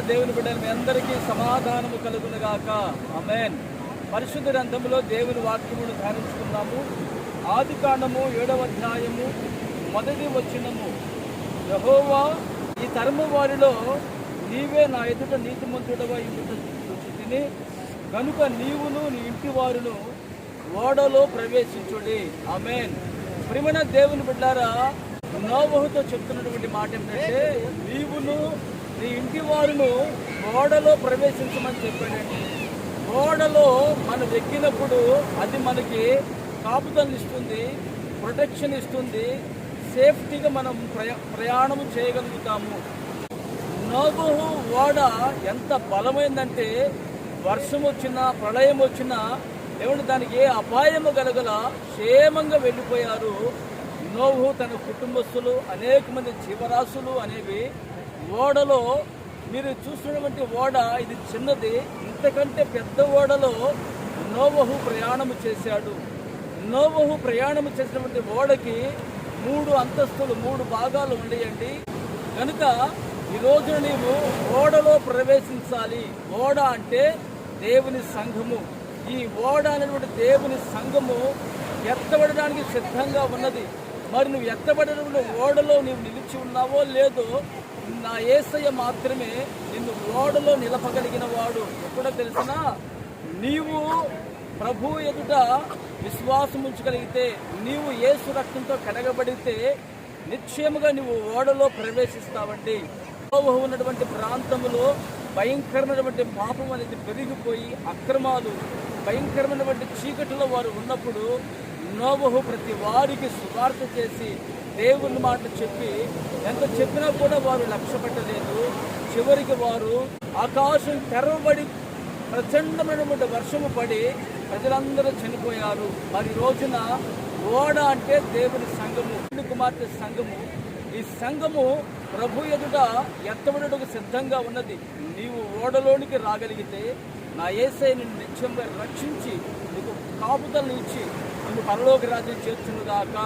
దేవుని బిడ్డలు మీ అందరికీ సమాధానము కలుగునుగాక. ఆమేన్. పరిశుద్ధ గ్రంథములో దేవుని వాక్యమును ధ్యానించుకున్నాము. ఆదికాండము 7వ అధ్యాయము 1వ వచనము, యెహోవా ఈ తరము వారిలో నీవే నా ఎదుట నీతిమంతుడవై ఉండుచుని కనుక నీవును నీ ఇంటి వారును ఓడలో ప్రవేశించుడి. ఆమేన్. ప్రియమైన దేవుని బిడ్డారా, నోవహుతో చెప్తున్నటువంటి మాట ఏంటంటే, నీవును నీ ఇంటి వారును ఓడలో ప్రవేశించమని చెప్పాడండి. ఓడలో మనం ఎక్కినప్పుడు అది మనకి కాపుదలను ఇస్తుంది, ప్రొటెక్షన్ ఇస్తుంది, సేఫ్టీగా మనం ప్రయాణం చేయగలుగుతాము. నోవహు ఓడ ఎంత బలమైందంటే వర్షం వచ్చినా ప్రళయం వచ్చినా ఏమంటే దానికి ఏ అపాయము కలగల క్షేమంగా వెళ్ళిపోయారు. నోవహు తన కుటుంబస్తులు అనేక మంది జీవరాశులు అనేవి ఓడలో, మీరు చూస్తున్నటువంటి ఓడ ఇది చిన్నది, ఇంతకంటే పెద్ద ఓడలో నోవహు ప్రయాణము చేశాడు. నోవహు ప్రయాణము చేసినటువంటి ఓడకి 3 అంతస్తులు 3 భాగాలు ఉండేయండి. కనుక ఈరోజు నీవు ఓడలో ప్రవేశించాలి. ఓడ అంటే దేవుని సంఘము. ఈ ఓడ అనేటువంటి దేవుని సంఘము ఎత్తబడడానికి సిద్ధంగా ఉన్నది. మరి నువ్వు ఎత్తబడిన ఓడలో నీవు నిలిచి ఉన్నావో లేదో, నా యేసయ్య మాత్రమే నిన్ను ఓడలో నిలపగలిగిన వాడు. ఎప్పుడో తెలిసినా, నీవు ప్రభు ఎదుట విశ్వాసం ఉంచగలిగితే, నీవు యేసు రక్తంతో కడగబడితే నిశ్చయముగా నువ్వు ఓడలో ప్రవేశిస్తావండి. నోవహు ఉన్నటువంటి ప్రాంతంలో భయంకరమైనటువంటి పాపం అనేది పెరిగిపోయి అక్రమాలు, భయంకరమైనటువంటి చీకటిలో వారు ఉన్నప్పుడు నోవహు ప్రతి వారికి సువార్త చేసి దేవుని మాట చెప్పి ఎంత చెప్పినా కూడా వారు లక్ష్య పెట్టలేదు. చివరికి వారు ఆకాశం తెరవబడి ప్రచండమైనటువంటి వర్షము పడి ప్రజలందరూ చనిపోయారు. మరి రోజున ఓడ అంటే దేవుని సంఘము, కుమార్తె సంఘము. ఈ సంఘము ప్రభు ఎదుట ఎత్తబడుటకు సిద్ధంగా ఉన్నది. నీవు ఓడలోనికి రాగలిగితే నా యేసయ్య నిన్ను నిత్యంగా రక్షించి నీకు కాపుదలను ఇచ్చి నిన్ను పరలోక రాజ్యం చేర్చునుగాక.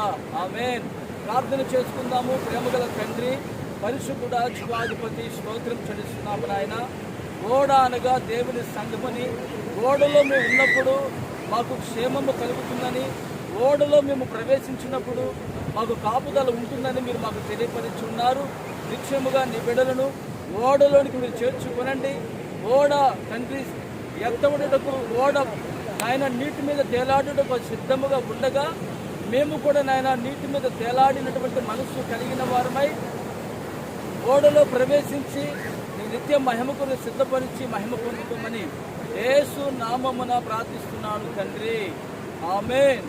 ఆమేన్. ప్రార్థన చేసుకుందాము. ప్రేమగల తండ్రి, పరిశుద్ధుడా, జీవాధిపతి, స్తోత్రం చెల్లిస్తున్నాము నాయన. ఓడ అనగా దేవుని సంఘమని, ఓడలో మేము ఉన్నప్పుడు మాకు క్షేమము కలుగుతుందని, ఓడలో మేము ప్రవేశించినప్పుడు మాకు కాపుదల ఉంటుందని మీరు మాకు తెలియపరిచున్నారు. నిత్యముగా నీ బిడ్డలను ఓడలోనికి మీరు చేర్చుకొనండి. ఓడ తండ్రి ఎత్తబడుటకు, ఓడ నాయన నీటి మీద తేలాడుటకు సిద్ధముగా ఉండగా మేము కూడా నాయన నీటి మీద తేలాడినటువంటి మనస్సు కలిగిన వారమై ఓడలో ప్రవేశించి నీ నిత్య మహిమకు సిద్ధపరిచి మహిమ పొందుతామని యేసు నామమున ప్రార్థిస్తున్నాను తండ్రి. ఆమేన్.